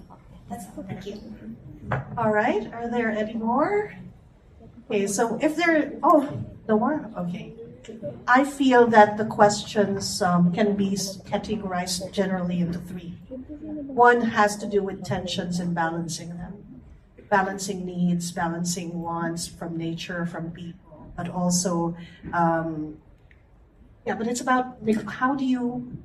That's all. Thank you. All right. Are there any more? Okay, so no more? Okay. I feel that the questions can be categorized generally into three. One has to do with tensions and balancing them. Balancing needs, balancing wants from nature, from people, but also, but it's about how do you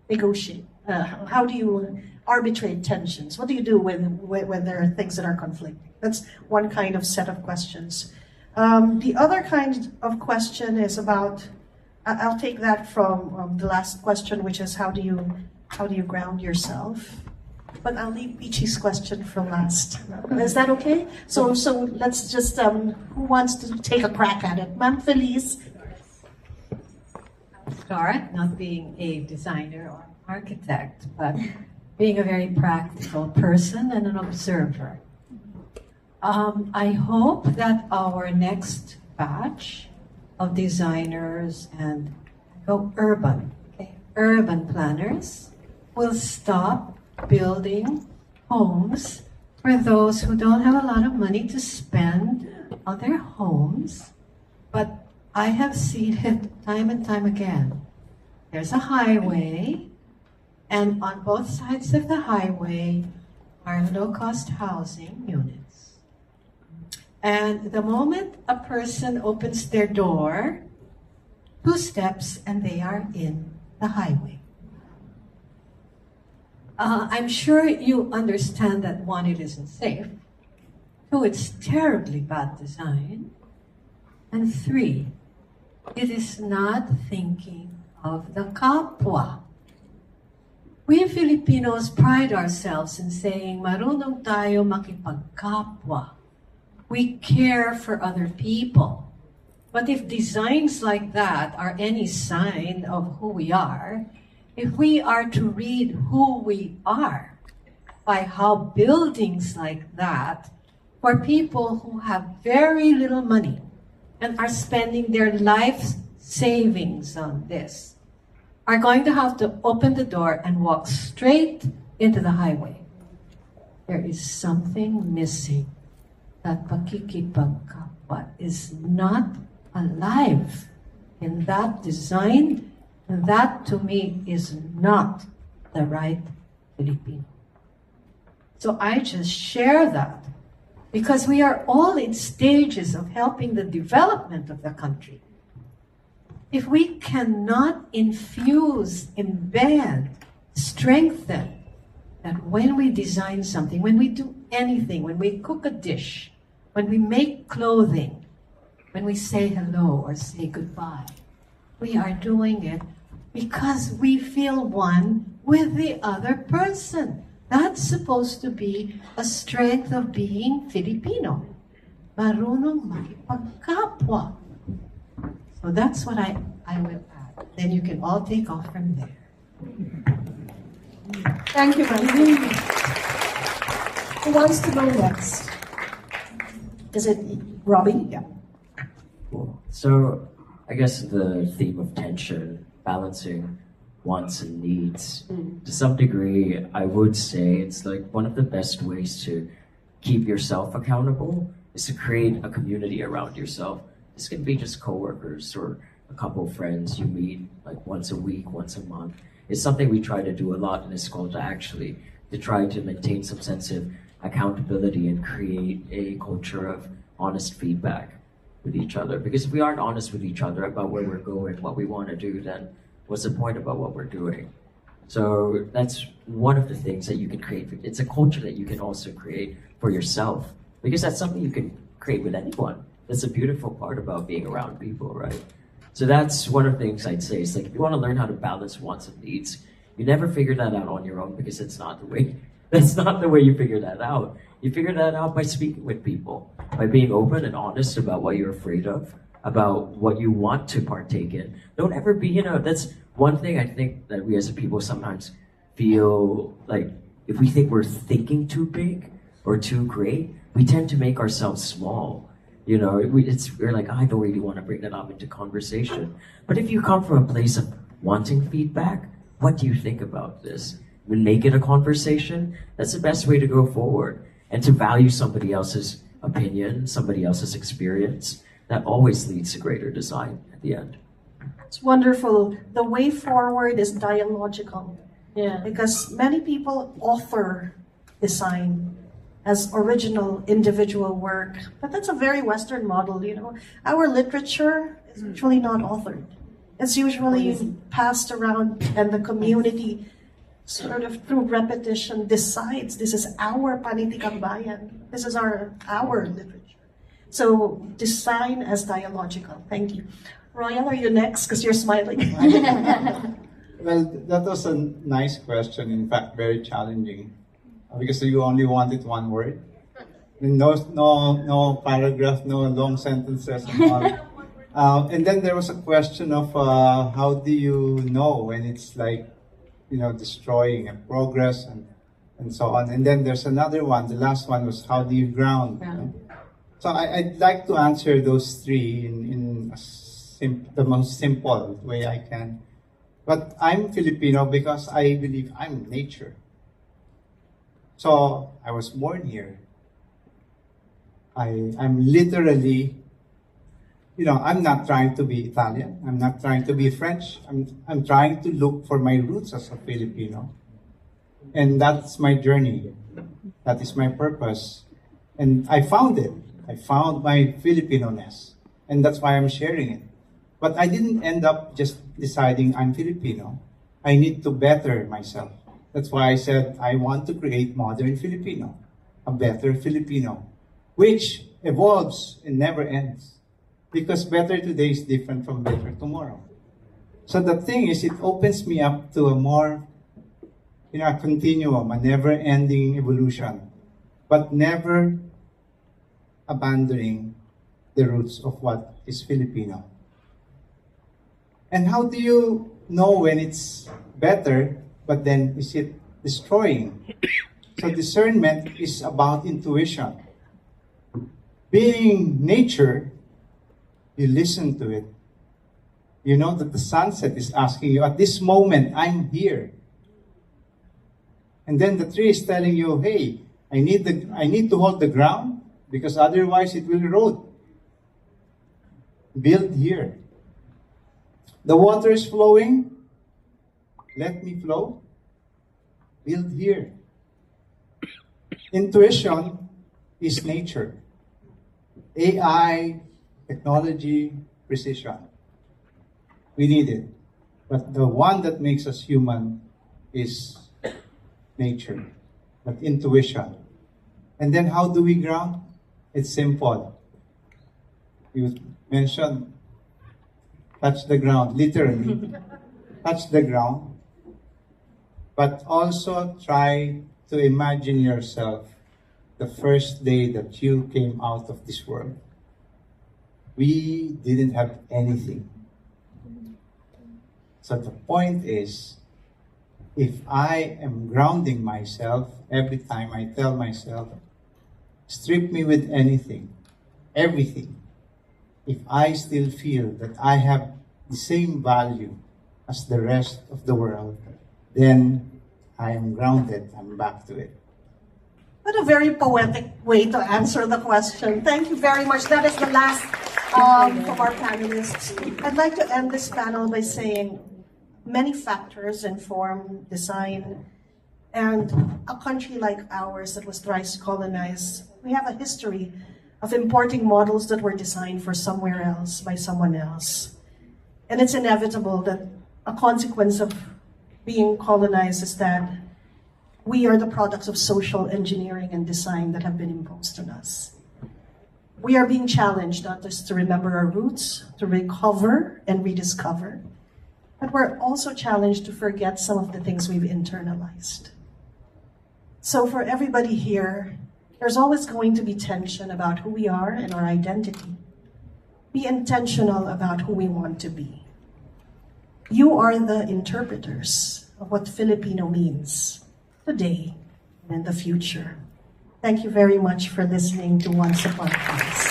negotiate? How do you arbitrate tensions? What do you do when there are things that are conflicting? That's one kind of set of questions. The other kind of question is about I'll take that from the last question, which is how do you ground yourself? But I'll leave Peachy's question for last. Is that okay? So let's just who wants to take a crack at it? Ma'am Felice. Start, not being a designer or architect, but being a very practical person and an observer. I hope that our next batch of designers and urban planners will stop building homes for those who don't have a lot of money to spend on their homes. But I have seen it time and time again. There's a highway, and on both sides of the highway are low-cost housing units. And the moment a person opens their door, 2 steps and they are in the highway. I'm sure you understand that 1, it isn't safe. 2, it's terribly bad design. And 3, it is not thinking of the kapwa. We Filipinos pride ourselves in saying, marunong tayo makipagkapwa. We care for other people. But if designs like that are any sign of who we are, if we are to read who we are by how buildings like that, for people who have very little money and are spending their life savings on this, are going to have to open the door and walk straight into the highway. There is something missing. That pakikipagkapwa is not alive in that design, and that to me is not the right Filipino. So I just share that because we are all in stages of helping the development of the country. If we cannot infuse, embed, strengthen that when we design something, when we do anything, when we cook a dish, when we make clothing, when we say hello or say goodbye, we are doing it because we feel one with the other person. That's supposed to be a strength of being Filipino. Marunong makipagkapwa. So that's what I will add. Then you can all take off from there. Thank you, Ma'am. Who wants to go next? Is it Robbie? Yeah. Cool. So I guess the theme of tension, balancing wants and needs, to some degree, I would say it's like one of the best ways to keep yourself accountable is to create a community around yourself. This can be just coworkers or a couple of friends you meet like once a week, once a month. It's something we try to do a lot in this culture actually, to try to maintain some sense of accountability and create a culture of honest feedback with each other. Because if we aren't honest with each other about where we're going, what we want to do, then what's the point about what we're doing? So that's one of the things that you can create. It's a culture that you can also create for yourself, because that's something you can create with anyone. That's a beautiful part about being around people, right? So that's one of the things I'd say. It's like, if you want to learn how to balance wants and needs, you never figure that out on your own, because it's not the way, that's not the way you figure that out. You figure that out by speaking with people, by being open and honest about what you're afraid of, about what you want to partake in. Don't ever be, that's one thing I think that we as a people sometimes feel like, if we think we're thinking too big or too great, we tend to make ourselves small. We're like, I don't really want to bring that up into conversation. But if you come from a place of wanting feedback, what do you think about this? Make it a conversation. That's the best way to go forward. And to value somebody else's opinion, somebody else's experience, that always leads to greater design at the end. It's wonderful. The way forward is dialogical. Yeah. Because many people author design as original individual work, but that's a very Western model. Our literature is usually not authored. It's usually passed around, and the community sort of through repetition decides this is our panitikang bayan. This is our literature. So design as dialogical. Thank you. Ryan, are you next? Because you're smiling. Well, that was a nice question. In fact, very challenging, because you only wanted one word. No paragraph, no long sentences, and all. And then there was a question of how do you know when it's like, destroying a progress and so on. And then there's another one. The last one was how do you ground? So I'd like to answer those three in the most simple way I can. But I'm Filipino because I believe I'm nature. So I was born here. I'm literally, I'm not trying to be Italian. I'm not trying to be French. I'm trying to look for my roots as a Filipino. And that's my journey. That is my purpose. And I found it. I found my Filipino-ness. And that's why I'm sharing it. But I didn't end up just deciding I'm Filipino. I need to better myself. That's why I said I want to create modern Filipino, a better Filipino, which evolves and never ends. Because better today is different from better tomorrow. So the thing is, it opens me up to a more, a continuum, a never-ending evolution, but never abandoning the roots of what is Filipino. And how do you know when it's better, but then is it destroying? So discernment is about intuition. Being nature, you listen to it. You know that the sunset is asking you, at this moment, I'm here. And then the tree is telling you, hey, I need to hold the ground because otherwise it will erode. Build here. The water is flowing. Let me flow. Build here. Intuition is nature. AI, technology, precision. We need it. But the one that makes us human is nature, that intuition. And then how do we ground? It's simple. You mentioned touch the ground, literally. Touch the ground. But also try to imagine yourself the first day that you came out of this world. We didn't have anything. So the point is, if I am grounding myself every time I tell myself, strip me with anything, everything, if I still feel that I have the same value as the rest of the world, then I am grounded. I'm back to it. What a very poetic way to answer the question. Thank you very much. That is the last from our panelists. I'd like to end this panel by saying many factors inform design, and a country like ours that was thrice colonized, we have a history of importing models that were designed for somewhere else by someone else. And it's inevitable that a consequence of being colonized is that we are the products of social engineering and design that have been imposed on us. We are being challenged not just to remember our roots, to recover and rediscover, but we're also challenged to forget some of the things we've internalized. So for everybody here, there's always going to be tension about who we are and our identity. Be intentional about who we want to be. You are the interpreters of what Filipino means today and in the future. Thank you very much for listening to Wazzup podcast.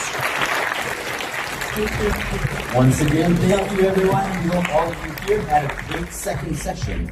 Once again, thank you everyone. You all of you here had a great second session.